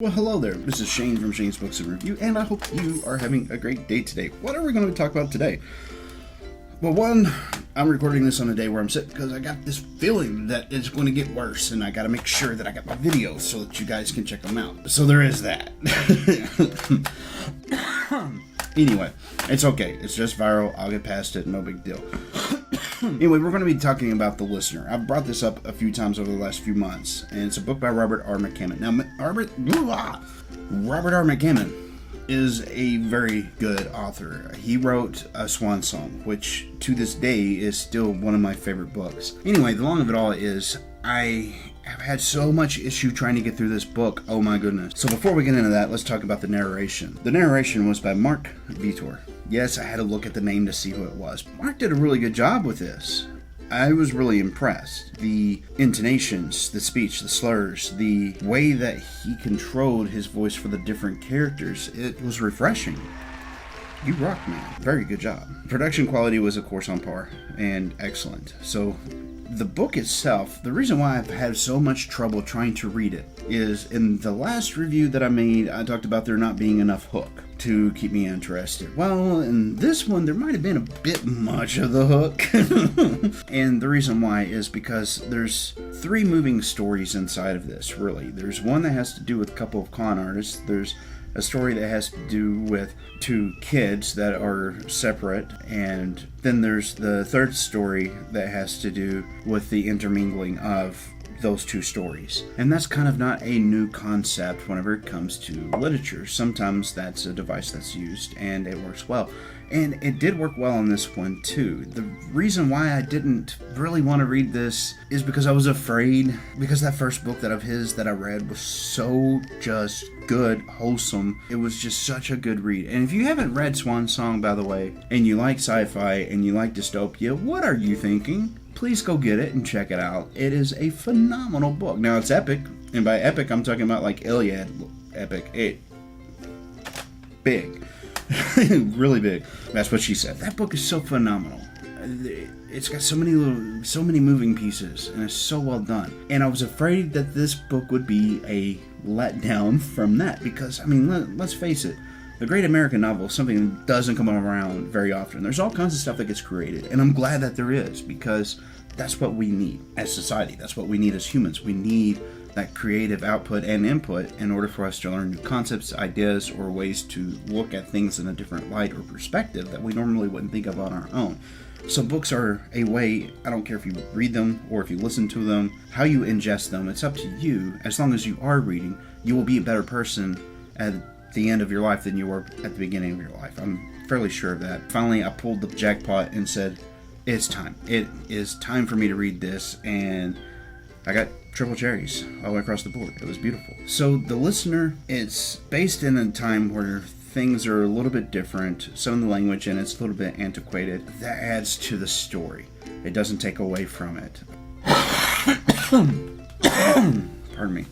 Well, hello there. This is Shane from Shane's Books and Review, and I hope you are having a great day today. What are we going to talk about today? Well, one, I'm recording this on a day where I'm sick because I got this feeling that it's going to get worse, and I got to make sure that I got my videos so that you guys can check them out. So there is that. Anyway, it's okay. It's just viral. I'll get past it. No big deal. Anyway, we're going to be talking about The Listener. I've brought this up a few times over the last few months, and it's a book by Robert R. McCammon. Now, Robert R. McCammon is a very good author. He wrote A Swan Song, which to this day is still one of my favorite books. Anyway, the long of it all is I have had so much issue trying to get through this book. Oh my goodness. So before we get into that, let's talk about the narration. The narration was by Mark Vitor. Yes, I had to look at the name to see who it was. Mark did a really good job with this. I was really impressed. The intonations, the speech, the slurs, the way that he controlled his voice for the different characters, it was refreshing. You rock, man. Very good job. Production quality was, of course, on par and excellent. So the book itself, the reason why I've had so much trouble trying to read it is in the last review that I made, I talked about there not being enough hook to keep me interested. Well, in this one, there might have been a bit much of the hook. And the reason why is because there's three moving stories inside of this, really. There's one that has to do with a couple of con artists. There's a story that has to do with two kids that are separate, and then there's the third story that has to do with the intermingling of those two stories. And that's kind of not a new concept whenever it comes to literature. Sometimes that's a device that's used and it works well. And it did work well on this one too. The reason why I didn't really want to read this is because I was afraid, because that first book of his that I read was so just good, wholesome. It was just such a good read. And if you haven't read Swan Song, by the way, and you like sci-fi and you like dystopia, what are you thinking? Please go get it and check it out. It is a phenomenal book. Now, it's epic, and by epic, I'm talking about like Iliad epic. Big. Really big. That's what she said. That book is so phenomenal. It's got so many moving pieces, and it's so well done. And I was afraid that this book would be a letdown from that, because, I mean, let's face it, the great American novel is something that doesn't come around very often. There's all kinds of stuff that gets created, and I'm glad that there is, because that's what we need as society. That's what we need as humans. We need that creative output and input in order for us to learn new concepts, ideas, or ways to look at things in a different light or perspective that we normally wouldn't think of on our own. So books are a way, I don't care if you read them or if you listen to them, how you ingest them, it's up to you. As long as you are reading, you will be a better person at the end of your life than you were at the beginning of your life. I'm fairly sure of that. Finally, I pulled the jackpot and said, it's time. It is time for me to read this, and I got triple cherries all the way across the board. It was beautiful. So The Listener, it's based in a time where things are a little bit different. Some of the language in it's a little bit antiquated. That adds to the story. It doesn't take away from it. Pardon me.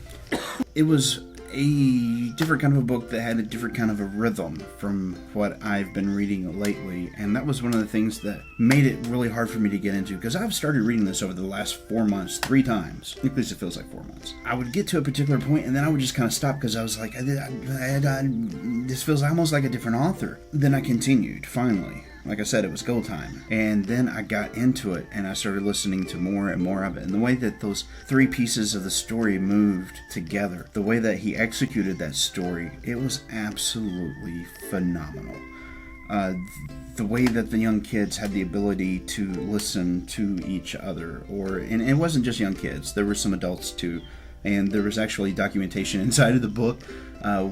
It was a different kind of a book that had a different kind of a rhythm from what I've been reading lately, and that was one of the things that made it really hard for me to get into, because I've started reading this over the last 4 months 3 times. At least it feels like 4 months. I would get to a particular point and then I would just kind of stop, because I was like, this feels almost like a different author. Then I continued, finally. Like I said, it was go time. And then I got into it and I started listening to more and more of it. And the way that those 3 pieces of the story moved together, the way that he executed that story, it was absolutely phenomenal. The way that the young kids had the ability to listen to each other, and it wasn't just young kids, there were some adults too. And there was actually documentation inside of the book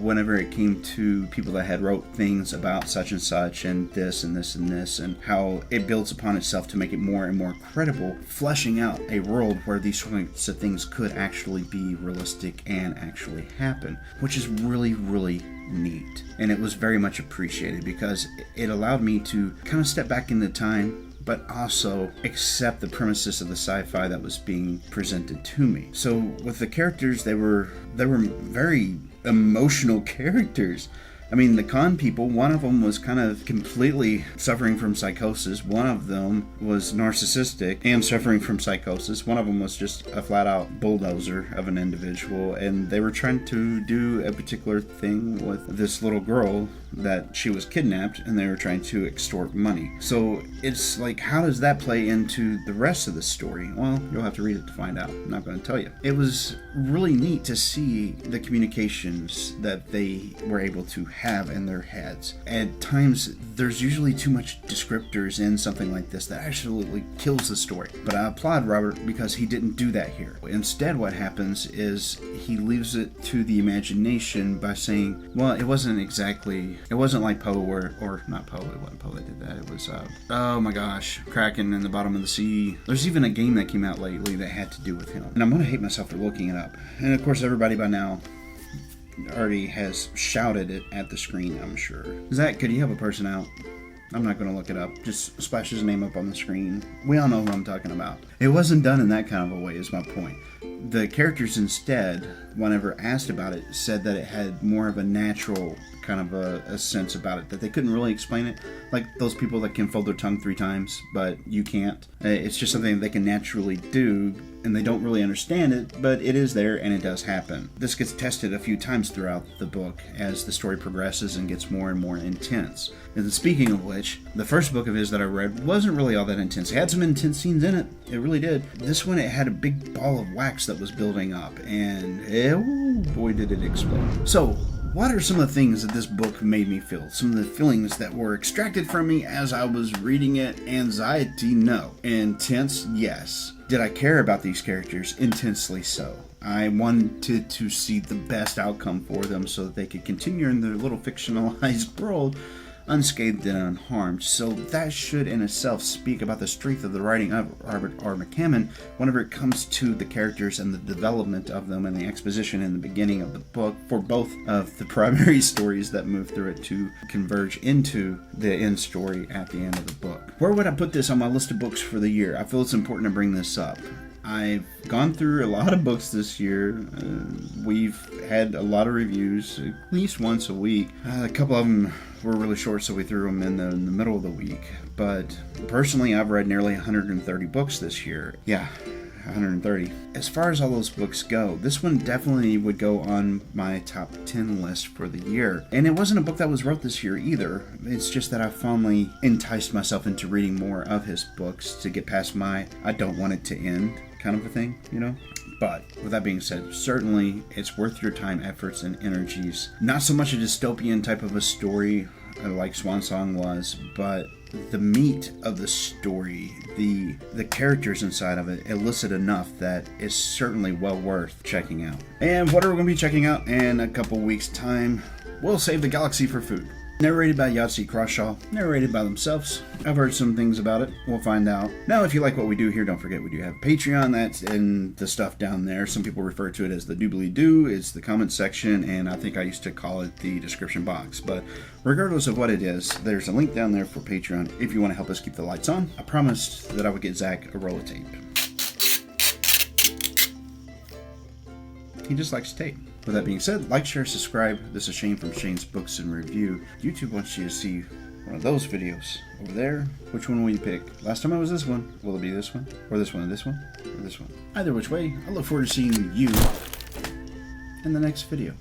whenever it came to people that had wrote things about such and such and this and this and this, and how it builds upon itself to make it more and more credible, fleshing out a world where these sorts of things could actually be realistic and actually happen, which is really, really neat. And it was very much appreciated because it allowed me to kind of step back in the time, but also accept the premises of the sci-fi that was being presented to me. So with the characters, they were very emotional characters. I mean, the con people, one of them was kind of completely suffering from psychosis. One of them was narcissistic and suffering from psychosis. One of them was just a flat-out bulldozer of an individual, and they were trying to do a particular thing with this little girl that she was kidnapped, and they were trying to extort money. So it's like, how does that play into the rest of the story? Well, you'll have to read it to find out. I'm not going to tell you. It was really neat to see the communications that they were able to have in their heads. At times, there's usually too much descriptors in something like this that absolutely kills the story. But I applaud Robert because he didn't do that here. Instead, what happens is he leaves it to the imagination by saying, well, it wasn't like Poe or not Poe, it wasn't Poe that did that. It was, oh my gosh, Kraken in the bottom of the sea. There's even a game that came out lately that had to do with him. And I'm going to hate myself for looking it up. And of course, everybody by now already has shouted it at the screen, I'm sure. Zach, could you help a person out? I'm not going to look it up. Just splash his name up on the screen. We all know who I'm talking about. It wasn't done in that kind of a way, is my point. The characters instead, whenever asked about it, said that it had more of a natural kind of a sense about it, that they couldn't really explain it. Like those people that can fold their tongue 3 times, but you can't. It's just something that they can naturally do, and they don't really understand it, but it is there and it does happen. This gets tested a few times throughout the book as the story progresses and gets more and more intense. And speaking of which, the first book of his that I read wasn't really all that intense. It had some intense scenes in it. It really did. This one, it had a big ball of wax that was building up, and oh boy did it explode. So, what are some of the things that this book made me feel? Some of the feelings that were extracted from me as I was reading it? Anxiety? No. Intense? Yes. Did I care about these characters? Intensely so. I wanted to see the best outcome for them so that they could continue in their little fictionalized world unscathed and unharmed. So that should in itself speak about the strength of the writing of Robert R. McCammon whenever it comes to the characters and the development of them and the exposition in the beginning of the book for both of the primary stories that move through it to converge into the end story at the end of the book. Where would I put this on my list of books for the year? I feel it's important to bring this up. I've gone through a lot of books this year. We've had a lot of reviews, at least once a week. A couple of them were really short, so we threw them in the middle of the week. But personally, I've read nearly 130 books this year. Yeah, 130. As far as all those books go, this one definitely would go on my top 10 list for the year. And it wasn't a book that was wrote this year either. It's just that I finally enticed myself into reading more of his books to get past my I don't want it to end kind of a thing, you know? But with that being said, certainly it's worth your time, efforts, and energies. Not so much a dystopian type of a story like Swan Song was, but the meat of the story, the characters inside of it elicit enough that it's certainly well worth checking out. And what are we going to be checking out in a couple weeks' time? We'll Save the Galaxy for Food. Narrated by Yahtzee Crawshaw, narrated by themselves. I've heard some things about it. We'll find out. Now, if you like what we do here, don't forget we do have Patreon. That's in the stuff down there. Some people refer to it as the doobly-doo. It's the comment section, and I think I used to call it the description box. But regardless of what it is, there's a link down there for Patreon if you want to help us keep the lights on. I promised that I would get Zach a roll of tape. He just likes tape. With that being said, like, share, subscribe. This is Shane from Shane's Books and Review. YouTube wants you to see one of those videos over there. Which one will you pick? Last time it was this one. Will it be this one? Or this one? Or this one? Or this one? Either which way, I look forward to seeing you in the next video.